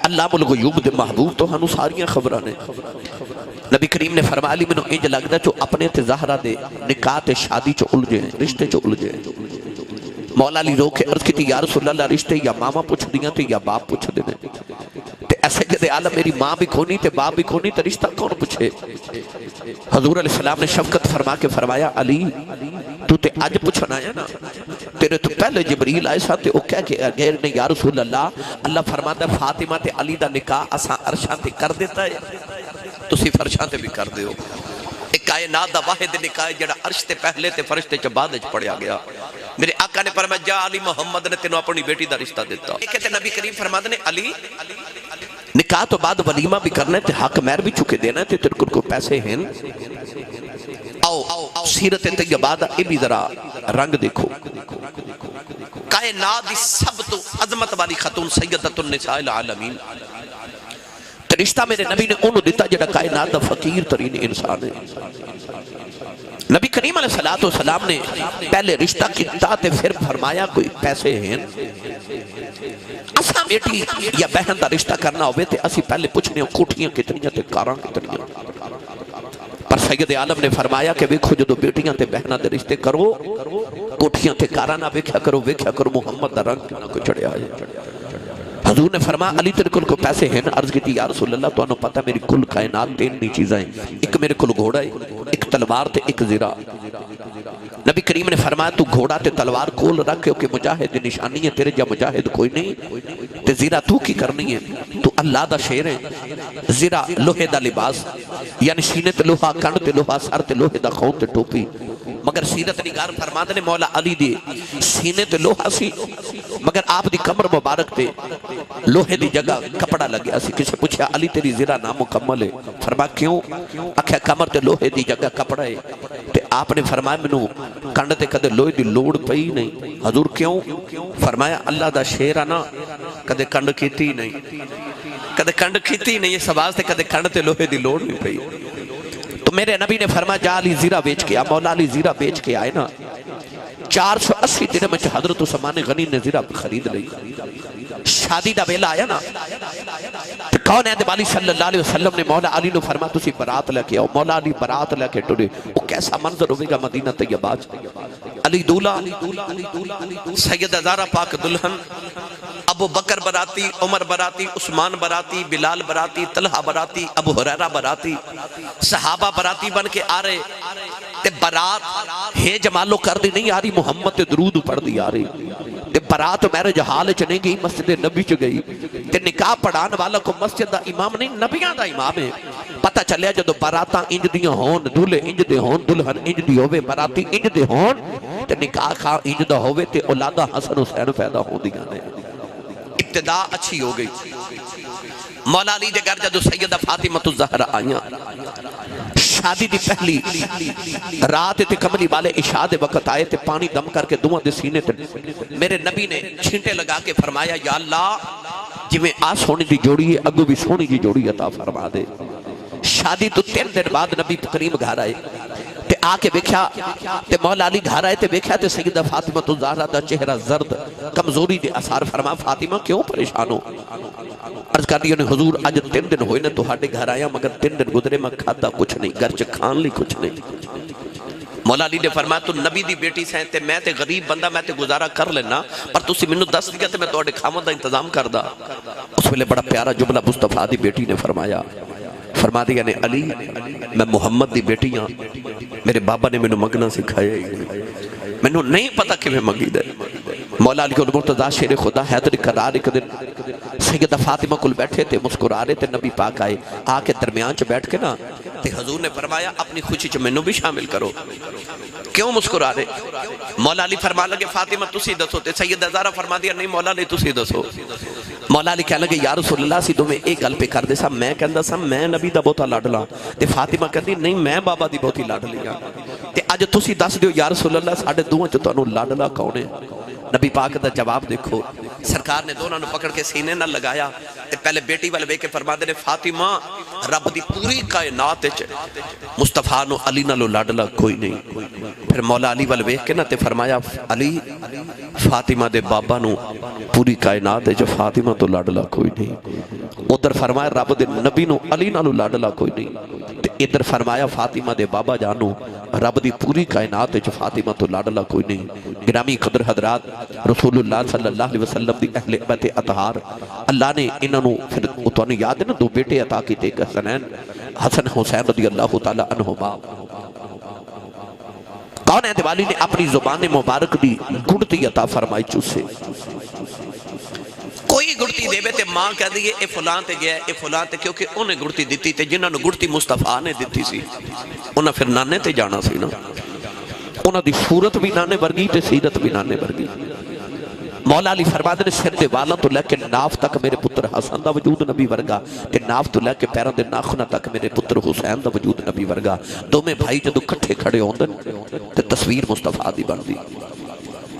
علام الغیوب دے محبوب تو ہنوں ساریاں خبراں نے نبی کریم نے فرمایا علی مینوں انج لگدا جو اپنے تے زہرا دے نکاح تے شادی چ الجھے رشتے چ الجھے مولا علی رو کے عرض کی یا رسول اللہ رشتے یا ماما پوچھ دیاں تے یا باپ پوچھ دے تے ایسے جدے عالم میری ماں بھی کھونی تے باپ بھی کھونی تے رشتہ کون پوچھے حضور علیہ السلام نے شفقت فرما کے فرمایا علی تو تے آج پوچھنا ہے نا تیرے تو پہلے جبریل آئے سا تے او کہہ کے غیر نے یا رسول اللہ فرماتا ہے فاطمہ تے علی دا نکاح اساں عرشاں تے کر دیتا ہے تو سی فرشاں تے بھی کر دیو ایک کائنات دا واحد نکاح جڑا عرش تے پہلے تے فرشتے چ بعد وچ پڑھیا گیا میرے آقا نے فرمایا جا علی محمد نے تینوں اپنی بیٹی دا رشتہ دیتا ایک تے نبی کریم فرماتے نے علی نکاح تو بعد ولیمہ بھی کرنا ہے تے حق مہر بھی چکے دینا ہے تے تیرے کو پیسے ہیں آؤ سیرت طیبہ دا اے بھی ذرا رنگ دیکھو کائنات دی سب تو عظمت والی خاتون سیدۃ النساء العالمین رشتہ میرے نبی نے انہوں دیتا جڑا کائنات دا فقیر ترین انسان ہے نبی کریم علیہ السلام نے پہلے رشتہ کیتا تے پھر فرمایا کوئی پیسے ہیں اساں بیٹی یا بہن دا رشتہ کرنا ہوئے تے اسی پہلے پوچھنے کوٹھیاں کتنیاں تے کاراں کتنیاں پر سید عالم نے فرمایا کہ ویکھو جدو بیٹیاں تے بہناں دے رشتے کرو کوٹھیاں تے کاراں نہ ویکھیا کرو محمد دا رنگ نہ کوئی چڑھیا ہے حضور نے فرمایا علی تیرے کل کو پیسے ہیں نا؟ عرض کی تھی یا رسول اللہ تو انہوں پتہ میری کل کائنات تین نہیں چیزیں ہیں، ایک میرے کل گھوڑا ہے، ایک تلوار تے ایک زرہ۔ نبی کریم نے فرمایا تو گھوڑا تے تلوار کول رکھ کہ مجاہد نشانی ہے تیرے، جا مجاہد کوئی نہیں تے زرہ تو کی کرنی ہے، تو اللہ دا شیر ہے۔ زرہ لوہے دا لباس، یعنی سینے تے لوہا، کن تے لوہا، سر تے لوہے دا خون تے ٹوپی۔ مگر سیرت نگار فرماتے نے مولا علی دی سینے تے لوہا سی، مگر آپ دی کمر مبارک تے لوہے دی جگہ کپڑا لگیا سی۔ کسی پوچھا علی تیری زرہ نامکمل ہے، فرمایا کیوں؟ آکھیا کمر تے لوہے دی جگہ کپڑا ہے۔ تے آپ نے فرمایا منو کنڈ تے کدے لوہے دی لوڑ پئی نہیں۔ حضور کیوں؟ فرمایا اللہ دا شیر آنا کدے کنڈ کیتی نہیں، کدے کنڈ کیتی نہیں، اس واسطے کدے کنڈ تے لوہے دی لوڑ نہیں پئی۔ تو میرے نبی نے فرمایا جا علی زیرہ بیچ کے آ، مولا علی زیرہ بیچ کے آئے نا، 480 درہم میں حضرت عثمان غنی نے زیرہ خرید لئی۔ شادی دا بیلا آیا نا، کون ہے والی صلی اللہ علیہ وسلم نے مولا علی نے فرمایا تسی برات لے کے آؤ۔ مولا علی برات لے کے ٹرے، وہ کیسا منظر ہوئے گا مدینہ طیبہ۔ علی دولہ، سیدہ زہرا پاک دلہن، ابو بکر براتی، عمر براتی، عثمان براتی، بلال براتی، طلحہ براتی، ابو ہریرہ براتی، صحابہ براتی بن کے آ رہے تے برات ہے جمالو کر دی نہیں آ رہی، محمد تے درود پڑھ دی آ رہی تے برات میرے جہال چ نہیں گئی، مسجد نبی چ گئی تے نکاح پڑھان والا کو مسجد دا امام نہیں نبیاں دا امام ہے۔ پتہ چلیا جدو براتاں انج دیاں ہون، دولے انج دے ہون، دلہن انج دی ہوئے، براتی انج دے ہون تے نکاح خواہ انج دا ہوئے تے اولادہ حسن حسین پیدا ہون دی گانے۔ ابتدا اچھی ہو گئی۔ مولا علی دے گھر جدو سیدہ فاطمہ الزہرا آئیاں، شادی دی پہلی رات تے کملی والے عشاء دے وقت آئے تے پانی دم کر کے دعا دے سینے تے میرے نبی نے چھینٹے لگا کے فرمایا یا اللہ جی میں آ سونی دی جوڑی ہے اگو بھی سونی دی جوڑی عطا فرما دے۔ شادی تو 3 دن بعد نبی کریم گھر آئے تے آ کے بیکھا تے مولا علی گھر آئے تے بیکھا تے سیدہ فاطمہ الزہرا دا چہرہ زرد کمزوری دے اثار۔ فرما فاطمہ کیوں پریشان ہو؟ عرض کر دیا نے حضور آج 3 دن ہوئے نا تو ہاڑے گھر آیا مگر 3 دن گزرے میں کھاتا کچھ نہیں، گھر چ کھان لی کچھ نہیں۔ مولا علی نے فرمایا تو نبی دی بیٹی سائیں تے میں تے غریب بندہ میں تے گزارا کر لینا، پر تسی منو دس دیا تے میں تو آڑے کھامن دا انتظام کر دا۔ اس ویلے بڑا پیارا جملہ مصطفیٰ دی بیٹی نے فرمایا، فرما دیا نے علی میں محمد دی بیٹی ہاں، میرے بابا نے منو مگنا سکھایا ہی منو نہیں پتا کہ میں مگی دے۔ مولا علی کو مرتضیٰ شیر خدا حیدر قرار ایک دن سیدہ فاطمہ کل بیٹھے تھے مسکرا رہے تھے، نبی پاک آئے آ کے درمیان چ بیٹھ کے نا تے حضور نے فرمایا اپنی خوشی چ منو بھی شامل کرو۔ کیوں مسکرا رہے؟ مولا علی فرما لگے فاطمہ تسی دسو تے سیدہ زہرا فرما دیا نہیں مولا علی تسی دسو۔ مولا علی کہنے لگے یا رسول اللہ سی تمہیں ایک گل پہ کر دے سا، میں کہندا سا میں نبی دا بہتا لاڈلا تے فاطمہ کہندی نہیں میں بابا دی بہتی لاڈلی ہاں تے اج تسی دس دیو یا رسول اللہ ساڈے دوواں چ تانوں لاڈلا کون ہے؟ نبی پاک دا جواب دیکھو، سرکار نے دونوں پکڑ کے سینے نہ لگایا تے پہلے بیٹی والے کے فرما دے فاطمہ رب دی پوری کائنات وچ مصطفیٰ نو علی نالو لاڈلا کوئی نہیں۔ پھر مولا علی والے ویکھ کے نہ تے فرمایا علی فاطمہ دے بابا نو پوری کائنات وچ فاطمہ تو لاڈلا کوئی نہیں۔ ادھر فرمایا رب دے نبی نو علی نالو لاڈلا کوئی نہیں تے ادھر فرمایا فاطمہ دے بابا جانو رب دی پوری کائنات وچ فاطمہ تو لاڈلا کوئی نہیں۔ گرامی قدر حضرات رسول اللہ صلی اللہ علیہ وسلم دی اہل بیت اطہار اللہ نے انہوں نے پھر اتوانی یاد ہے نا 2 بیٹے عطا کی تے حسنین حسن حسین رضی اللہ تعالی عنہما۔ کون ہے دیوالی نے اپنی زبان مبارک دی گڑتی عطا فرمائی چوسے کوئی گڑتی دے بے تے ماں کہہ دیئے اے فلان تے گیا اے فلان تے کیونکہ انہیں گڑتی دیتی تے جنہوں نے گڑتی مصطفیٰ نے دیتی سی انہیں پھر نانے تے جانا سی نا، انہوں دی صورت بھی نانے برگی تے سیرت بھی نانے برگی۔ مولا علی فرماتے نے سر دے والاں تو لے کے ناف تک میرے پتر حسن دا وجود نبی ورگا تے ناف تو لے کے پیروں دے ناخنہ تک میرے پتر حسین دا وجود نبی ورگا۔ دو میں بھائی جدو کٹھے کھڑے ہوندن تے تصویر مصطفیٰ دی بن دی۔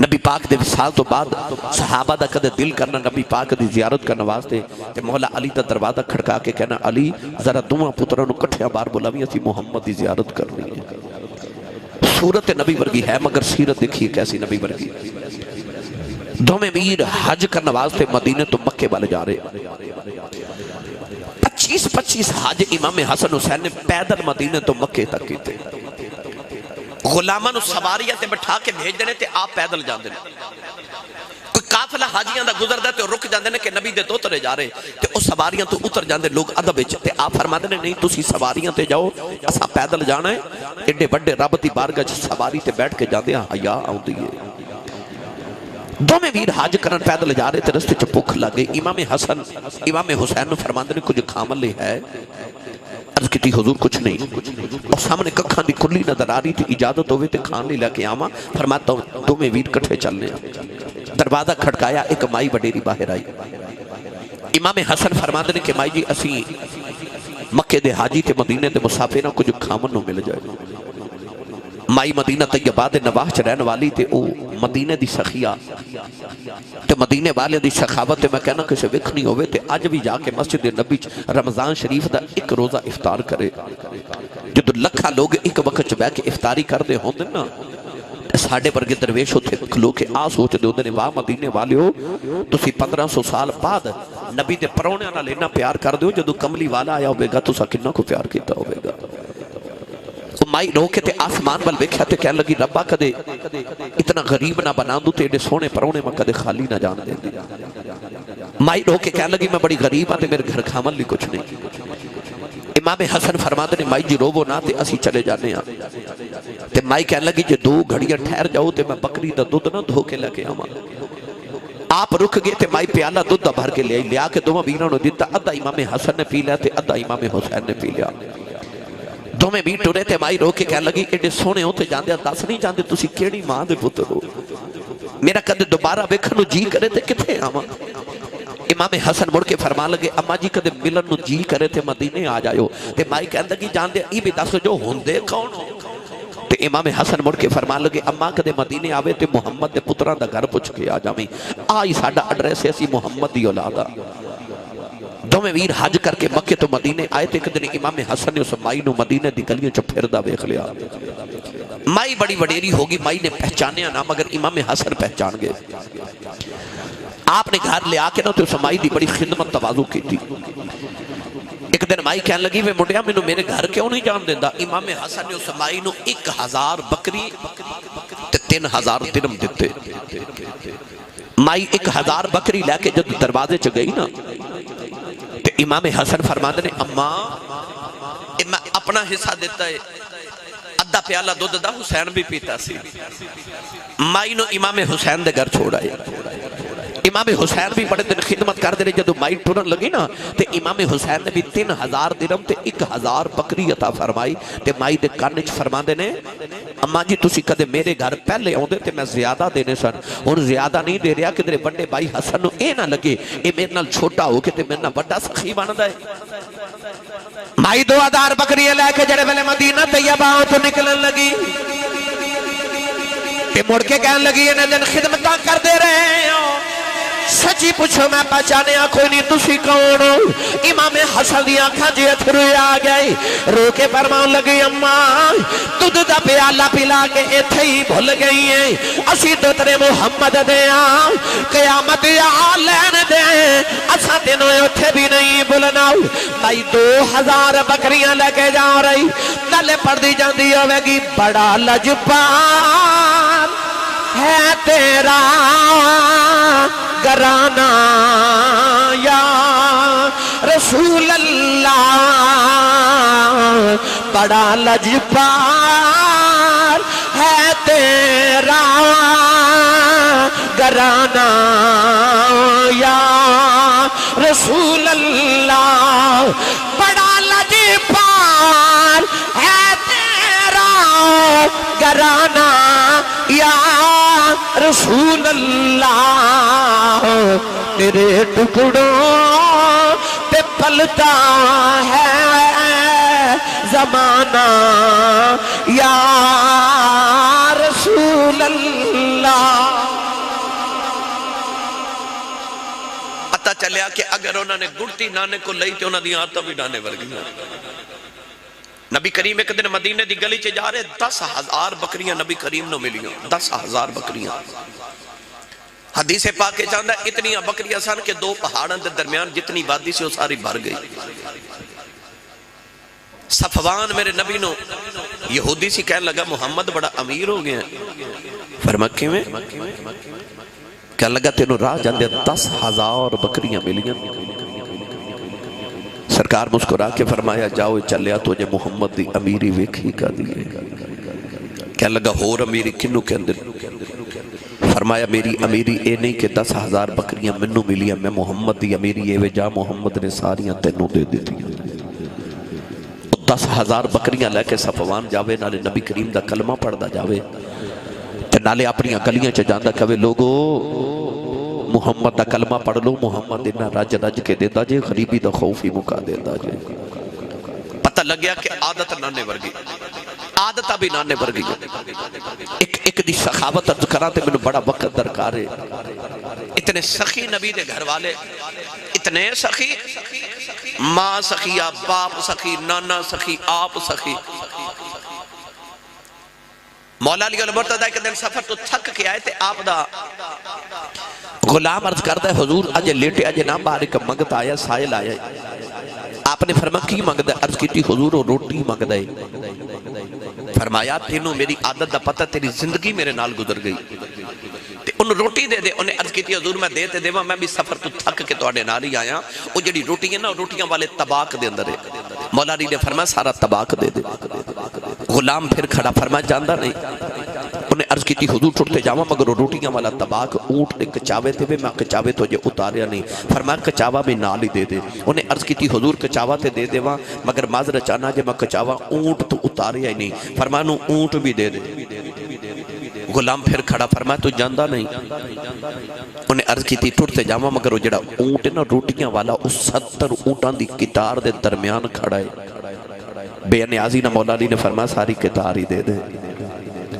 نبی پاک دے وصال تو بعد صحابہ دا کدے دل کرنا نبی پاک دی زیارت کا نوازتے تے مولا علی دا دروازہ کھڑکا کے کہنا علی ذرا دوہاں پترانو کٹھے بار بلاویں اسی محمد دی زیارت کر رہی ہے۔ صورت نبی ورگی ہے مگر سیرت دیکھیے کیسی نبی ورگی۔ دو میں میر حج کا نوازتے مدینہ تو مکے والے جا رہے 25 حج امام حسن حسین نے پیدل مدینہ تو مکے تک کیتے، غلامہ نو سواریہ تے بٹھا کے بھیج دینے تے آپ پیدل جان دینے، کوئی قافلہ حاجیاں دا گزردا تے رک جاندے نے کہ نبی دے دوترے جا رہے تے او سواریاں تو اتر جاندے لوگ ادب وچ تے آپ فرماندے نے نہیں تسی سواریاں تے جاؤ اساں پیدل جانا ہے ایڈے بڑے رب دی بارگاہ وچ سواری تے بیٹھ کے جاندے ہاں حیا آوندی ہے دوویں ویر حج کرن پیدل جا رہے تے رستے چ بھوک لگ گئی امام حسن امام حسین نو فرماندے نے کچھ کھاون لئی ہے عرض کیتی حضور کچھ نہیں اور سامنے ککھاں دی کلی نظر آ رہی تھی اجازت ہوئے تے کھان لے لے کے آواں فرماتا ہوں دوویں ویر کٹھے چلنے دروازہ کھڑکایا ایک مائی وڈیری باہر آئی امام حسن فرماندے نے کہ مائی جی اسی مکے دے حاجی تے مدینے دے مسافراں کچھ کھاون نو مل جائے مائی مدینہ طیبہ دے نواح چ رہن والی تے او مدینے دی سخیہ تے مدینے والے دی سخاوت تے میں کہنا کسے وکھنی ہوئے تے اج بھی جا کے مسجد نبی رمضان شریف دا ایک روزہ افطار کرے جدو لکھا لوگ ایک وقت چ بیٹھ کے افطاری کردے ہوندے نا ساڑھے ورگے درویش ہوتے کھلو کے آ سوچ دے ہوندے نے واہ مدینے والے ہو تسی 1500 سال بعد نبی دے پرونے نال لینا پیار کر دے ہو جدو کملی والا آیا ہوئے گا تسا کنا کو پیار کیتا ہوئے گا مائی روکے تے آسمان وال ویکھیا تے کہنے لگی ربا کدے اتنا غریب نہ بنا دوں تے ایڈے سونے پرونے میں کدے خالی نہ جان دے دی مائی روکے کہنے لگی میں بڑی غریب ہاں تے میرے گھر کھاون لی کچھ نہیں امام حسن فرماتے نے مائی جی روو نہ تے اسی چلے جانے ہاں تے مائی کہنے لگی جے 2 گھڑیاں ٹھہر جاؤ تے میں بکری دا دودھ نہ دھو کے لے کے آواں آپ رک گئے تے مائی پیالہ دودھ دا بھر کے لے لیا کے دوواں ویراں نو دتا ادھا امام حسن نے پی لیا تے ادھا امام حسین نے پی لیا دومیں بھی ٹورے تے مائی رو کے کہنے لگی ایڈے سونے ہوتے جاندے دس نہیں جاندے تسی کیڑی ماں دے پتر ہو میرا کدے دوبارہ ویکھن نو جی کرے تے کتھے آواں امام حسن مڑ کے فرمان لگے اما جی کدے ملن نو جی کرے تے مدینے آ جائیو تے مائی کہنے لگی جاندے ای بھی دس جو ہوندے کون ہو تے امام حسن مڑ کے فرمان لگے اما کدے مدینے آوے تے محمد دے پتراں دا گھر پوچھ کے آ جاویں آئی ساڈا ایڈریس ہے اسی محمد دی اولاد دوویں ویر حج کر کے مکے تو مدینے آئے تے ایک دن امام حسن نے اس مائی نو مدینے دی گلیاں چ پھردا ویکھ لیا مائی بڑی وڈیری ہوگی مائی نے پہچانیا نہ مگر امام حسن پہچان گئے آپ نے گھر لے آ کے نہ تو اس مائی دی بڑی خدمت تواضع کی تھی ایک دن مائی کہنے لگی وے منڈیا مینوں میرے گھر کیوں نہیں جان دیندا امام حسن نے اس مائی نو 1000 بکری تے 3000 درہم دتے مائی 1000 بکری لے کے جب دروازے چ گئی نا تے امام حسن فرماندے نے اماں میں اپنا حصہ دیتا ہے ادھا پیالہ دودھ دا حسین بھی پیتا سی مائی نو امام حسین دے گھر چھوڑا ہے امام حسین بھی بڑے دن خدمت کر دے رہے جدو مائی ٹورن لگی نا تے امام حسین نے بھی 3000 درہم تے 1000 بکری عطا فرمائی تے مائی دے کانچ فرما دے نے اماں جی تسی کدے میرے گھر پہلے آؤندے تے میں زیادہ دینے سن اور زیادہ نہیں دے رہا کہ میرے بڑے بھائی حسن نو اے نہ لگے اے میرے نال چھوٹا ہو کے تے میرے نال بڑا سخی بندا ہے مائی 2000 بکریاں لے کے جڑے ویلے مدینہ طیبہ تو نکلن لگی تے مڑ کے کہن لگی انہیں دن خدمتاں کر دے رہے ہو سچی پوچھو میں پہچانے کوئی نہیں تسی کون ہو امام حسن دی آنکھاں جی اتھرو آ گئی رو کے فرمان لگی اماں دودھ دا پیالہ پلا کے ایتھے ہی بھول گئی ہیں اسی تو تیرے محمد دے آں قیامت آ لین دے اسا تینوں اتھے بھی نہیں بھولنا بھائی 2000 بکریاں لے کے جا رہی نالے پڑھ دی جاندی ہوئے گی بڑا لجپال ہے تیرا گرانا یا رسول اللہ بڑا لجپال ہے تیرا گرانا یا رسول اللہ بڑا لجپال ہے تیرا گرانا یا رسول اللہ تیرے ٹکڑوں پہ پلتا ہے زمانہ یا رسول اللہ پتہ چلیا کہ اگر انہوں نے گڑتی نانے کو لئی تو انہوں نے آتا بھی نانے ورگی نبی کریم ایک دن مدینے دی گلی چے جا رہے 10,000 بکریاں نبی کریم نو ملیوں 10,000 بکریاں حدیث پاک کے چاندہ اتنی بکریاں سن کہ 2 پہاڑاں دے درمیان جتنی وادی سے وہ ساری بھر گئی صفوان میرے نبی نو یہودی سی کہنے لگا محمد بڑا امیر ہو گیا فرمکے میں کہنے لگا تینوں راہ جاندے 10,000 بکریاں ملیاں. سرکار مسکرا کے فرمایا جاؤ چلیا تجھے محمد دی امیری ویکھی کا دیئے. کہنے لگا ہور امیری کنو کے اندر؟ فرمایا میری امیری اے نہیں کہ 10,000 بکریاں منو ملیاں، میں محمد دی امیری اے وے جا محمد نے ساریاں تینوں دے دیتی. 10,000 بکریاں لے کے صفوان جاوے، نالے نبی کریم دا کلمہ پڑھ دا جاوے، نالے اپنی گلیاں چ جاندا کہے لوگو محمد دا کلمہ پڑھ لو، محمد انہا رج رج کے دیتا جے، غریبی دا خوفی مکا دیتا جے. پتہ لگیا کہ عادت نانے ورگی، عادتہ بھی نانے ورگی. ایک دی سخاوت عرض کراتے میں نے بڑا وقت درکار ہے. اتنے سخی نبی دے گھر والے، اتنے سخی، ماں سخی، باپ سخی، نانا سخی، آپ سخی. مولا علی المرتضی ایک دن سفر تو تھک کے آئے تھے، آپ دا غلام عرض کرتا ہے حضور اجے لیٹے اجے نام بارک منگتا آیا، سائل آیا. آپ نے فرمایا کی منگتا ہے؟ عرض کی تھی حضور وہ روٹی منگتا ہے. فرمایا تینوں میری عادت دا پتہ، تیری زندگی میرے نال گزر گئی، ان روٹی دے دے. انہیں عرض کی تھی حضور میں دیتے دے میں بھی سفر تو تھک کے توڑے نال ہی آیا، وہ جڑی روٹی ہے نا روٹیاں والے طباق دے اندر ہے. مولا علی نے فرمایا سارا طباق دے دے. غلام پھر کھڑا فرمایا جاندہ نہیں. انہیں عرض کی تھی حضور چھوٹتے جاؤں مگر روٹیاں والا طباق اونٹ نے کچاوے تھے، میں کچاوے تو جے اتاریا نہیں. فرمایا کچاوا بھی نال ہی دے دے. انہیں عرض کی تھی حضور کچاوا تے دے دے مگر معذرت چاہنا جے میں کچاوا اونٹ تو اتاریا ہی نہیں. فرمایا نو اونٹ بھی دے دے. غلام پھر کھڑا فرمایا تو جاندہ نہیں. انہیں عرض کی تھی ٹوٹتے جاؤں مگر وہ جڑا اونٹ ہے نا روٹیاں والا اس 70 اونٹان دی کتار دے درمیان کھڑا ہے. بے نیازی نہ مولا علی نے فرمایا ساری کتار ہی دے دے.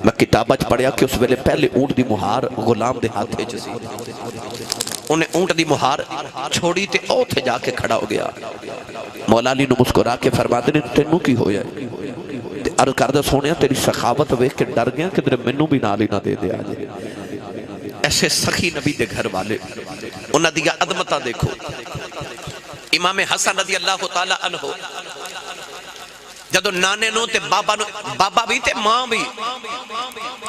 میں کتابت پڑھیا کہ اس ویلے پہلے اونٹ دی مہار غلام دے ہاتھے جسی. انہیں اونٹ دی مہار چھوڑی تے او تھے جا کے کھڑا ہو گیا. مولا علی نے مسکرا کے فرماتے نے تینوں کی ہویا ہے؟ عرض کردہ سونیا تیری سخاوت ویکھ کے ڈر گیا کہ تیرے منوں بھی نال ہی نہ دے دے آجے. ایسے سخی نبی دے گھر والے انہاں دیا عظمتہ دیکھو. امام حسن رضی اللہ تعالیٰ عنہ جدو نانے نو تے بابا بھی تے ماں بھی.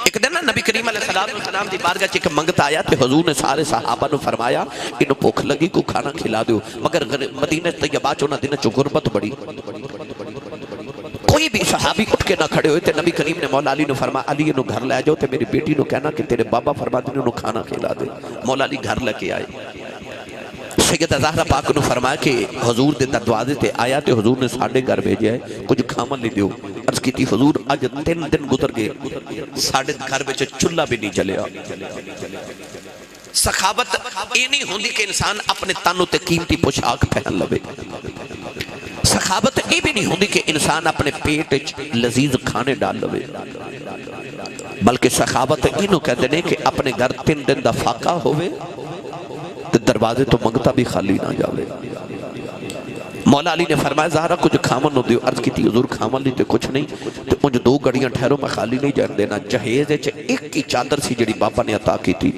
ایک دن نا نبی کریم علیہ السلام دی بارگاہ چک منگتا آیا تے حضور نے سارے صحابہ نو فرمایا انہوں بھوک لگی کو کھانا کھلا دیو. مگر مدینہ طیبہ چونا دن چو غربت بڑی، کوئی بھی صحابی اٹھ کے نہ کھڑے ہوئے تھے. نبی کریم نے مولا علی نے فرمایا علی انہوں گھر لے جاؤ تے میری بیٹی نو کہنا کہ تیرے بابا فرما دے انہوں کھانا کھلا دے. مولا علی گھر لے کے آئے. سیدہ زہرہ پاک نے فرمایا کہ حضور دے دروازے تے آیا تے حضور نے ساڑھے گھر بھیجے ہے کچھ کھامن لی دیو. عرض کی تھی حضور آج 3 دن گزر گئے ساڑھے گھر بچے چلہ بھی نہیں چلیا. سخاوت یہ نہیں ہوندی کہ انسان اپنے تانوں تے قیمتی پوشاک پہن لوے. سخاوت یہ بھی نہیں ہوندی کہ انسان اپنے پیٹ لذیذ کھانے ڈال لوے. بلکہ سخاوت انہوں کہتے ہیں کہ اپنے گھر 3 دن دا فاقہ ہوئے دروازے تو منگتا بھی خالی نہ جاوے. مولا علی نے فرمایا زہرہ کچھ کھامن نو دیو. عرض کی تھی حضور کھامن لی تے کچھ نہیں تو مجھے 2 گڑیاں ٹھہرو میں خالی نہیں جان دینا. جہیز ایک کی چادر سی جڑی بابا نے عطا کی تھی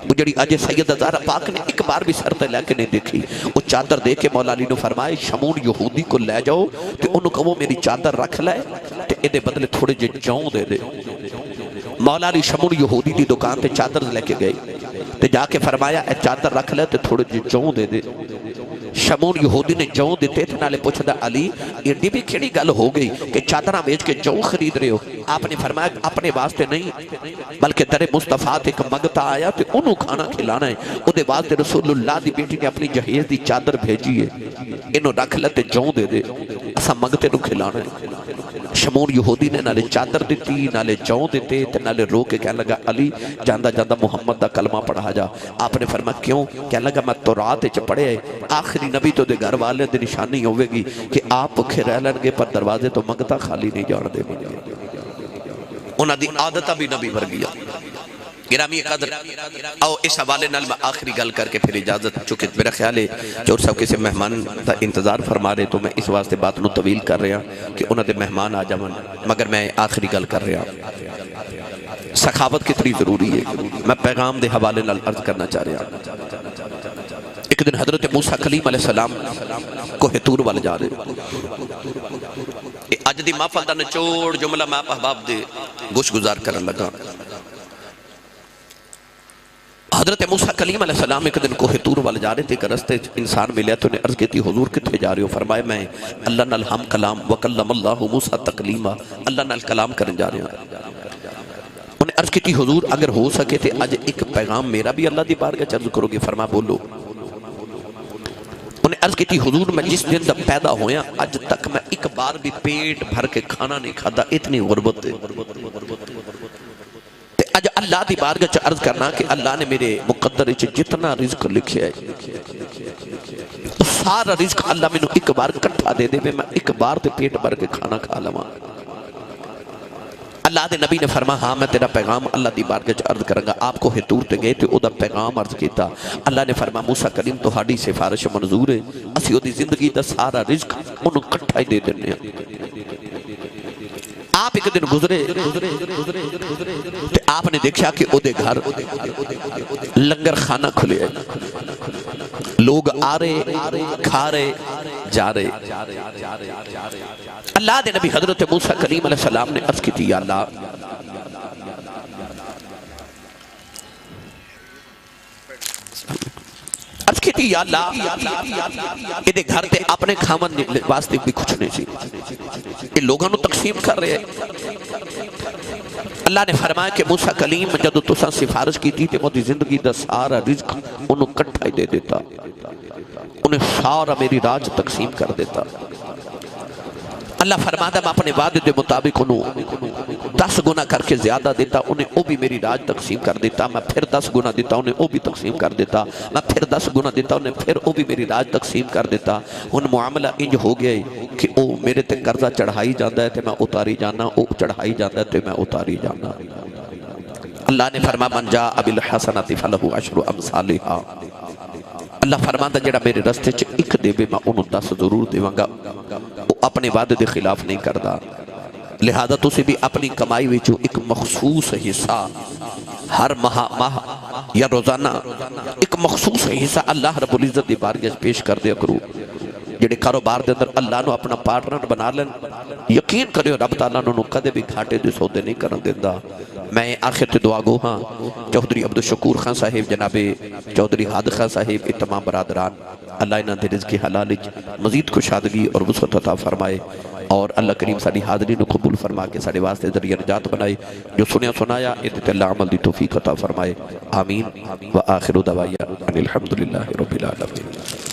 وہ جڑی آجے سیدہ زہرہ پاک نے ایک بار بھی سر تے لے کے نہیں دیکھی. وہ چادر دے کے مولا علی نے فرمایا شمون یہودی کو لے جاؤ تو انہوں کہو میری چادر رکھ لائے تو ادھے بدلے تھوڑے جے جاؤں دے دے. مولا علی شمون یہودی دی دکان تے چادر لے کے گئے تے جا کے فرمایا اے چادر رکھ لے تے تھوڑے جے جاؤں دے دے. شمون یہودی نے جاؤں دیتے تھے نالے پوچھا دا علی ایڈی بھی کھڑی گل ہو گئی کہ چادرہ بیچ کے جاؤں خرید رہے ہو؟ آپ نے فرمایا اپنے واسطے نہیں بلکہ در مصطفیٰ ایک منگتا آیا تو انہوں کھانا کھلانا ہے. انہیں واسطے رسول اللہ دی بیٹی نے اپنی جہیز دی چادر بھیجی ہے انہوں رکھ لیتے جاؤں دے دے اسا منگتے نو کھلانا ہے. شمون یہودی نے نالے چادر دیتی نالے جاؤں دیتے نالے رو کے کہنے لگا علی جاندہ جاندہ محمد دا کلمہ پڑھا جا. آپ نے فرمایا کیوں؟ کہنے لگا میں تورات چ پڑھے آخری نبی تو دے گھر والے دے نشانی ہوئے گی کہ آپ پکھے رہ لنگے پر دروازے تو منگتا خالی نہیں جان دے گا. انہاں دی عادتہ بھی نبی بھر گیا. گرامی قدر آؤ اس حوالے نال میں آخری گل کر کے پھر اجازت چکے. میرا خیال ہے چور صاحب کسی مہمان دا انتظار فرما رہے تو میں اس واسطے بات نو طویل کر رہا کہ انہاں دے مہمان آ جاون مگر میں آخری گل کر رہا. سخاوت کتنی ضروری ہے میں پیغام دے حوالے نال عرض کرنا چاہ رہا. ایک دن حضرت موسیٰ کلیم علیہ السلام کوہ طور والے جا رہے. اج دی محفل دا نچوڑ جملہ میں آپ احباب دے گوش گزار کرن لگا. حضرت موسیٰ کلیم علیہ السلام ایک دن کوہ طور والے جا رہے تھے کہ رستے انسان ملیا تو انہیں عرض کی تھی حضور کتنے جا رہے ہو؟ فرمائے میں اللہ نال ہم کلام وکلم اللہ موسیٰ تکلیما، اللہ نال کلام کرنے جا رہے ہیں۔ انہیں عرض کی تھی حضور اگر ہو سکے تھے آج ایک پیغام میرا بھی اللہ دی بارگاہ عرض کرو گے؟ فرما بولو۔ انہیں عرض کی تھی حضور میں جس دن جب پیدا ہویا آج تک میں ایک بار بھی پیٹ بھر کے کھانا نہیں کھادا، اتنی غربت ہے۔ آج اللہ دی بارگاہ چا عرض کرنا کہ اللہ نے میرے مقدر جتنا رزق لکھے ہے سارا رزق اللہ میں ایک بار کٹھا دے دے میں ایک بار تے پیٹ بھر کے کھانا کھا لواں۔ اللہ دے نبی نے فرما ہاں میں تیرا پیغام اللہ دی بارگاہ چا عرض کروں گا۔ آپ کو ہتور تے گئے تے او دا پیغام عرض کیتا۔ اللہ نے فرما موسیٰ کریم تو ہاڑی سفارش منظور ہے، اسی او دی زندگی دا سارا رزق انہوں کٹھا ہی دے دینے ہیں۔ آپ ایک دن گزرے تے آپ نے دیکھا کہ او دے گھر لنگر خانہ کھلے ہیں، لوگ آ رہے کھا رہے جا رہے۔ اللہ دے نبی حضرت موسیٰ کلیم علیہ السلام نے عرض کی تھی یا اللہ عرض کی تھی یا اللہ یہ دے گھر تے اپنے کھامن واسطے بھی کچھ نہیں سی، یہ لوگوں نے تقسیم کر رہے ہیں۔ اللہ نے فرمایا کہ موسیٰ کلیم جدو تساں سفارش کی تھی تے وہ دی زندگی دا سارا رزق انہوں کٹھا ہی دے دیتا، انہیں سارا میری راج تقسیم کر دیتا۔ اللہ فرماتا میں اپنے وعدے دے مطابق انہوں 10 گنا کر کے زیادہ دیتا، انہیں او بھی میری راج تقسیم کر دیتا، میں پھر 10 گنا دیتا انہیں او بھی تقسیم کر دیتا، میں پھر 10 گنا دیتا انہیں پھر او بھی میری راج تقسیم کر دیتا۔ ان معاملہ انج ہو گئے کہ او میرے تے قرضہ چڑھائی جاندہ ہے تے میں اتاری جانا، او چڑھائی جاندہ ہے تے میں اتاری جانا۔ اللہ نے فرما من جاء بالحسنۃ فلہ عشر امثالھا، اللہ فرماتا جڑا میرے رستے چ ایک دے بے میں انہوں 10 ضرور دیواں گا۔ وہ اپنے وعدے دے خلاف نہیں کردا، لہذا تسی بھی اپنی کمائی وچوں ایک مخصوص حصہ ہر ماہ یا روزانہ ایک مخصوص حصہ اللہ رب العزت دی بارگاہ پیش کر دیا کرو۔ جڑے کاروبار دے اندر اللہ نو اپنا پارٹنر بنا لین، یقین کریو رب تعالیٰ نو کدے بھی گھاٹے دے سودے نہیں کرن دیندا۔ میں آخر تے دعا گو ہاں چودھری عبدالشکور خان صاحب، جناب چودھری حاد خان صاحب، تمام برادران اللہ انہاں دے رزق حلال وچ مزید کشادگی اور وسعت عطا فرمائے، اور اللہ کریم ساری حاضری نو قبول فرما کے سارے واسطے ذریعہ نجات بنائے، جو سنیا سنایا ادھر اللہ عمل دی توفیق عطا فرمائے۔ آمین وآخر دعوانا ان الحمدللہ رب العالمین۔